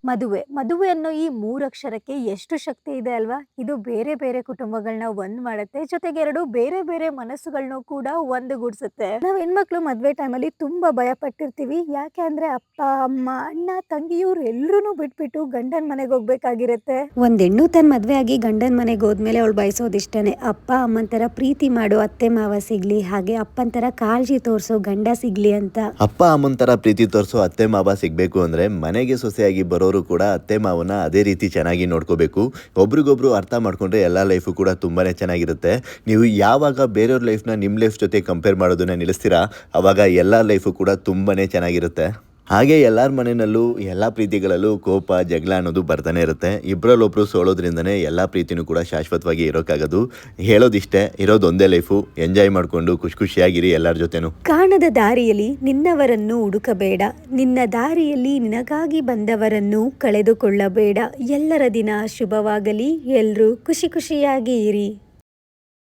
ಮದುವೆ ಅನ್ನೋ ಈ 3 ಅಕ್ಷರಕ್ಕೆ ಎಷ್ಟು ಶಕ್ತಿ ಇದೆ ಅಲ್ವಾ? ಇದು ಬೇರೆ ಬೇರೆ ಕುಟುಂಬಗಳನ್ನ ಒಂದ್ ಮಾಡುತ್ತೆ. ಜೊತೆಗೆ 2 ಬೇರೆ ಬೇರೆ ಮನಸ್ಸುಗಳನ್ನು ಕೂಡ ಒಂದುಗೂಡ್ಸುತ್ತೆ. ನಾವ್ ಹೆಣ್ಮಕ್ಳು ಮದ್ವೆ ಟೈಮಲ್ಲಿ ತುಂಬಾ ಭಯ ಪಟ್ಟಿರ್ತೀವಿ. ಯಾಕೆ ಅಂದ್ರೆ ಅಪ್ಪ, ಅಮ್ಮ, ಅಣ್ಣ, ತಂಗಿ ಇವ್ರು ಎಲ್ರೂನು ಬಿಟ್ಬಿಟ್ಟು ಗಂಡನ್ ಮನೆಗೆ ಹೋಗ್ಬೇಕಾಗಿರುತ್ತೆ. ಒಂದ್ ಹೆಣ್ಣು ತನ್ ಮದ್ವೆ ಆಗಿ ಗಂಡನ್ ಮನೆಗೆ ಹೋದ್ಮೇಲೆ ಅವಳು ಬಯಸೋದಿಷ್ಟನೇ ಅಪ್ಪ ಅಮ್ಮನ್ ತರ ಪ್ರೀತಿ ಮಾಡೋ ಅತ್ತೆ ಮಾವ ಸಿಗ್ಲಿ, ಹಾಗೆ ಅಪ್ಪನ್ ತರ ಕಾಳಜಿ ತೋರ್ಸೋ ಗಂಡ ಸಿಗ್ಲಿ ಅಂತ. ಅಪ್ಪ ಅಮ್ಮನ ತರ ಪ್ರೀತಿ ತೋರಿಸೋ ಅತ್ತೆ ಮಾವ ಸಿಗಬೇಕು ಅಂದರೆ ಮನೆಗೆ ಸೊಸೆಯಾಗಿ ಬರೋರು ಕೂಡ ಅತ್ತೆ ಮಾವನ ಅದೇ ರೀತಿ ಚೆನ್ನಾಗಿ ನೋಡ್ಕೋಬೇಕು. ಒಬ್ರಿಗೊಬ್ರು ಅರ್ಥ ಮಾಡ್ಕೊಂಡ್ರೆ ಎಲ್ಲ ಲೈಫು ಕೂಡ ತುಂಬಾ ಚೆನ್ನಾಗಿರುತ್ತೆ. ನೀವು ಯಾವಾಗ ಬೇರೆಯವ್ರ ಲೈಫ್ನ ನಿಮ್ಮ ಲೈಫ್ ಜೊತೆ ಕಂಪೇರ್ ಮಾಡೋದನ್ನ ನಿಲ್ಲಿಸ್ತೀರಾ, ಅವಾಗ ಎಲ್ಲ ಲೈಫು ಕೂಡ ತುಂಬಾ ಚೆನ್ನಾಗಿರುತ್ತೆ. ಹಾಗೆ ಎಲ್ಲರ ಮನೆಯಲ್ಲೂ ಎಲ್ಲ ಪ್ರೀತಿಗಳಲ್ಲೂ ಕೋಪ ಜಗಳ ಅನ್ನೋದು ಬರ್ತಾನೆ ಇರುತ್ತೆ. ಇಬ್ಬರಲ್ಲೊಬ್ರು ಸೋಲೋದ್ರಿಂದನೇ ಎಲ್ಲ ಪ್ರೀತಿನೂ ಕೂಡ ಶಾಶ್ವತವಾಗಿ ಇರೋಕ್ಕಾಗೋದು. ಹೇಳೋದಿಷ್ಟೇ, ಇರೋದೊಂದೇ ಲೈಫು, ಎಂಜಾಯ್ ಮಾಡಿಕೊಂಡು ಖುಷಿಯಾಗಿರಿ ಎಲ್ಲರ ಜೊತೆನೂ. ಕಾಣದ ದಾರಿಯಲ್ಲಿ ನಿನ್ನವರನ್ನು ಹುಡುಕಬೇಡ, ನಿನ್ನ ದಾರಿಯಲ್ಲಿ ನಿನಗಾಗಿ ಬಂದವರನ್ನು ಕಳೆದುಕೊಳ್ಳಬೇಡ. ಎಲ್ಲರ ದಿನ ಶುಭವಾಗಲಿ, ಎಲ್ಲರೂ ಖುಷಿಯಾಗಿ ಇರಿ.